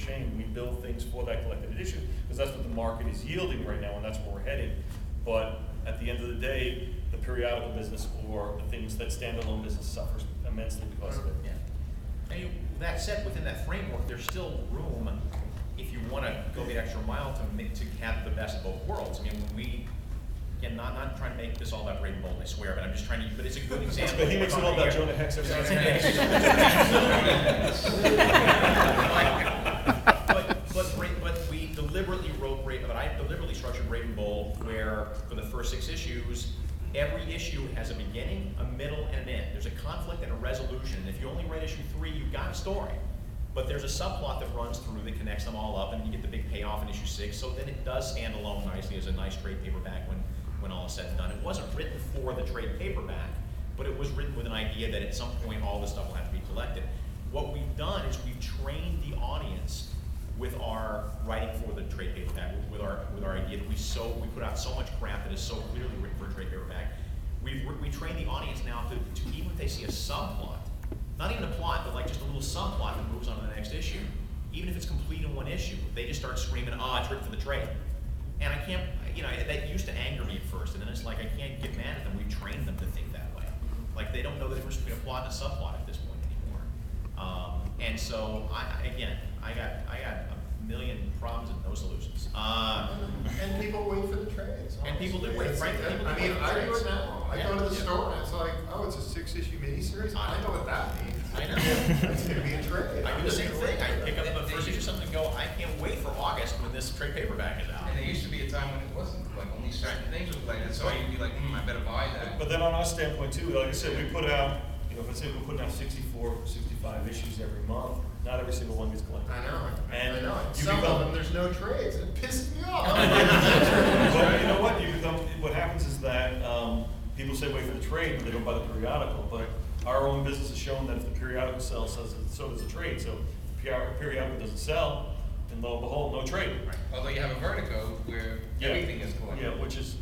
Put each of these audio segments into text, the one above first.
shame. We build things for that collected edition because that's what the market is yielding right now, and that's where we're headed. But at the end of the day, the periodical business or the things that standalone business suffers immensely because of it. Yeah. And that said, within that framework, there's still room if you want to go the extra mile to have the best of both worlds. I mean, when we, again, not trying to make this all about Raven Bolt, I swear, but I'm just trying to, but it's a good example. But he makes it all about Jonah Hex every But we deliberately wrote but I deliberately structured Raven Bolt where for the first 6 issues, every issue has a beginning, a middle, and an end. There's a conflict and a resolution. If you only read issue 3, you've got a story. But there's a subplot that runs through that connects them all up, and you get the big payoff in issue 6. So then it does stand alone nicely as a nice trade paperback when all is said and done. It wasn't written for the trade paperback, but it was written with an idea that at some point all this stuff will have to be collected. What we've done is we've trained the audience with our writing for the trade paperback, with our idea that we put out so much crap that is so clearly written for a trade paperback. We train the audience now to even if they see a subplot, not even a plot, but like just a little subplot that moves on to the next issue, even if it's complete in one issue, they just start screaming, it's written for the trade. And I can't, that used to anger me at first, and then it's like I can't get mad at them. We've trained them to think that way. Like they don't know the difference between a plot and a subplot at this point anymore. And so I got a million problems and no solutions. And people wait for the trades. And people do wait, frankly. I mean, I do it now. I go to the store and it's like, it's a 6-issue miniseries. I know what that means. I know. It's going to be a trade. I do the same thing. I pick up the first issue of something and go, I can't wait for August when this trade paperback is out. And there used to be a time when it wasn't, like only certain things were collected, so you'd be like, I better buy that. But then on our standpoint too, like I said, we put out, let's say we're putting out 64, 65 issues every month. Not every single one gets collected. I know. And I know. Some of them, there's no trades. It pisses me off. But you know what? What happens is that people say wait for the trade, but they don't buy the periodical. But our own business has shown that if the periodical sells, so does the trade. So if the periodical doesn't sell, then lo and behold, no trade. Right. Although you have a Vertigo where everything is collected. Yeah, which is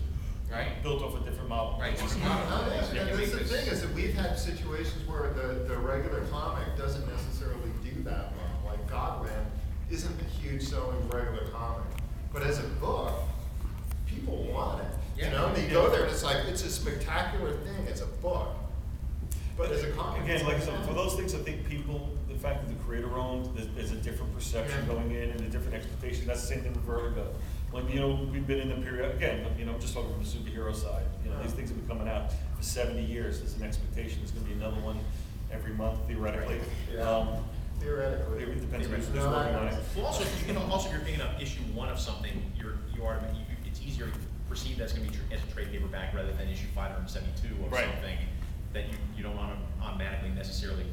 right? built off a different model. Right. That's the thing is that we've had situations where the regular comic doesn't necessarily do that well. Like Godwin isn't a huge selling regular comic, but as a book, people want it. Yeah. They go there and it's like it's a spectacular thing. It's a book, but as a comic, again, like I said, for those things, I think the fact that the creator owned, there's a different perception going in and a different expectation. That's the same thing with Vertigo. Like, we've been in the period, again, I'm just talking from the superhero side. These things have been coming out for 70 years. There's an expectation there's going to be another one every month, theoretically. Theoretically. It depends on who's working on it. Well, also, if you're picking up issue 1 of something, it's easier to perceive that's going to be as a trade paperback rather than issue 572 of something that you don't automatically necessarily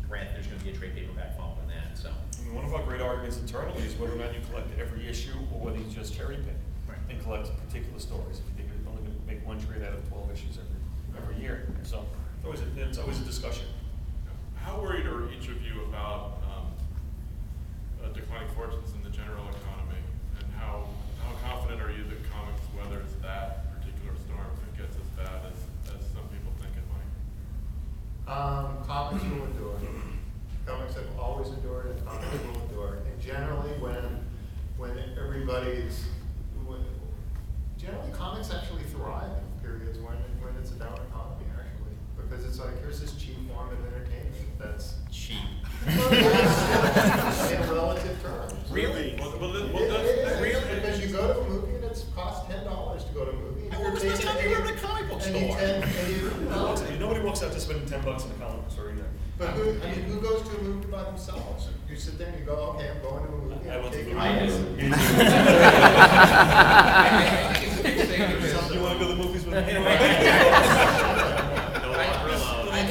grant there's going to be a trade paperback following that. So. One of our great arguments internally is whether or not you collect every issue or whether you just cherry pick and collect particular stories. If you think you're only going to make one trade out of 12 issues every year. So it's always a discussion. How worried are each of you about declining fortunes in the general economy? And how confident are you that comics weathers that particular storm if it gets as bad as some people think it might? Comics will endure. Comics have always endured, and comics will endure. And generally, generally comics actually thrive in periods when it's a down economy, actually, because it's like here's this cheap form of entertainment that's cheap. In relative terms. Really? Really? Because you go to a movie and it costs $10 to go to a movie. When was the last time you were in a comic book store? Nobody walks out to spending $10 in a comic book store either. But who goes to a movie by themselves? You sit there and you go, okay, I'm going to a movie. I went to the movie. You want to go to the movies with me? I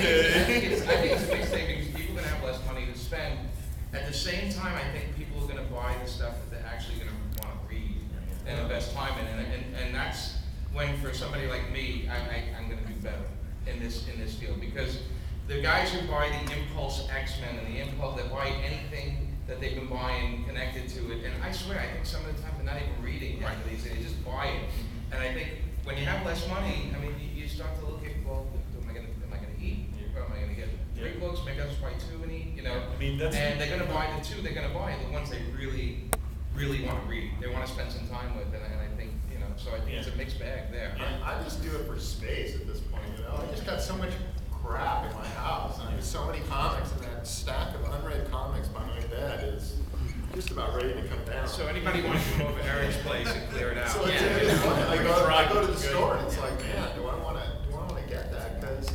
think it's a big thing because people are going to have less money to spend. At the same time, I think people are going to buy the stuff that they're actually going to want to read and invest time in. And that's when, for somebody like me, I'm going to do better in this field. Because the guys who buy the Impulse X-Men and the Impulse, that buy anything that they've been buying connected to it, and I swear, I think some of the time they're not even reading these, they just buy it. And I think when you have less money, I mean, you start to look at, well, am I going to eat? Or am I going to get 3 Yeah. books, make others buy 2 and eat, you know? I mean, that's- And they're gonna buy the 2, they're gonna buy the ones they really, really wanna read. They wanna spend some time with, and I think, you know, so I think it's a mixed bag there. I just do it for space at this point, you know? I just got so much crap in my house. I mean, so many comics, and that stack of unread comics by my bed is just about ready to come down. So anybody want to come over to Eric's place and clear it out? So Yeah. it's funny. I go to the Good. store and it's like, man, do I want to get that? Because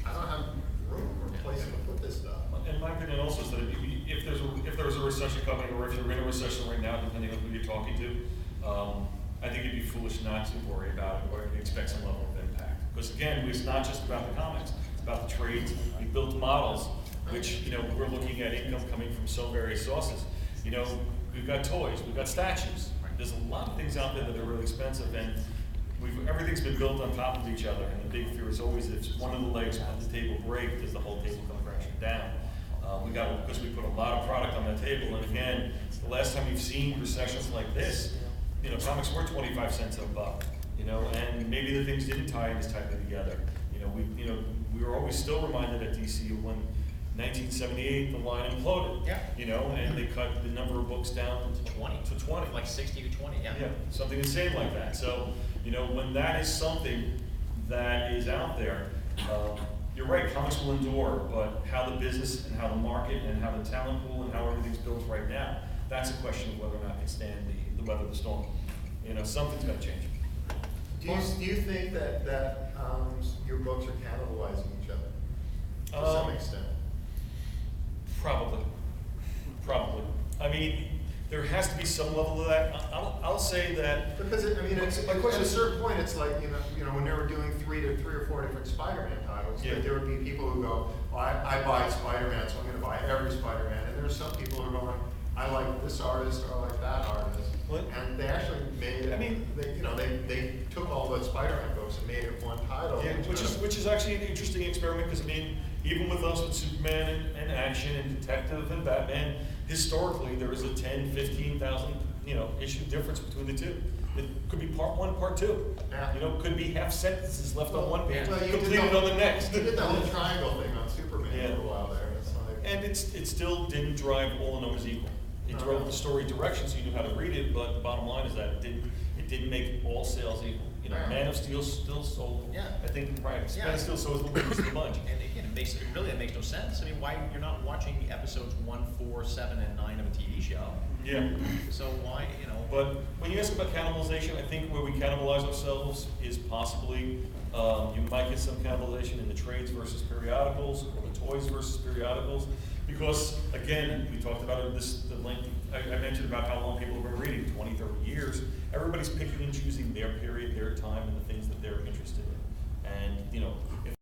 I don't have room or place to put this stuff. And my opinion also is that if there's a recession coming, or if you're in a recession right now, depending on who you're talking to, I think it'd be foolish not to worry about it or expect some level of impact. Because again, it's not just about the comics, it's about the trades. We built models, which, you know, we're looking at income coming from so various sources. You know, we've got toys, we've got statues. There's a lot of things out there that are really expensive, and everything's been built on top of each other. And the big fear is always if one of the legs on the table break, does the whole table come crashing down? Because we put a lot of product on the table, and again, the last time you've seen recessions like this, you know, comics were 25 cents a buck, you know, and maybe the things didn't tie as tightly together. We were always still reminded at DC of when 1978 the line imploded. Yeah. You know, and they cut the number of books down To 20. To 20. Like 60 to 20, yeah. Yeah, something insane like that. So, you know, when that is something that is out there, you're right, comics will endure, but how the business and how the market and how the talent pool and how everything's built right now, that's a question of whether or not it can stand the weather of the storm. You know, something's got to change. Do you think that your books are cannibalizing each other to some extent? Probably. I mean, there has to be some level of that. I'll say that. Because My question at a is- certain point, it's like when they were doing three or four different Spider-Man titles, Yeah. that there would be people who go, oh, I buy Spider-Man, so I'm going to buy every Spider-Man. And there's some people who are going, I like this artist or I like that artist. What? And they actually made it. I mean- they took all the Spider-Man books and made it one title. Yeah, which is actually an interesting experiment, because I mean, even with us with Superman and Action and Detective and Batman, historically there is a 10, 15,000 issue difference between the two. It could be part 1, part 2. Yeah. You know, could be half sentences left on one page, Well, you did completed on the next. You did the whole triangle thing on Superman Yeah. for a while there. It's like, And it still didn't drive all the numbers equal. It No. drove the story direction, so you knew how to read it, but the bottom line is that it didn't make all sales equal. You know, Yeah. Man of Steel still sold. Yeah. I think, right, Yeah. Man of Steel sold the least of the bunch. And again, it makes no sense. I mean, why, you're not watching episodes 1, 4, 7, and 9 of a TV show. Yeah. So why, But when you ask about cannibalization, I think where we cannibalize ourselves is possibly, you might get some cannibalization in the trades versus periodicals, or the toys versus periodicals. Because again, we talked about the length, I mentioned about how long people have been reading, 20, 30 years. Everybody's picking and choosing their period, their time, and the things that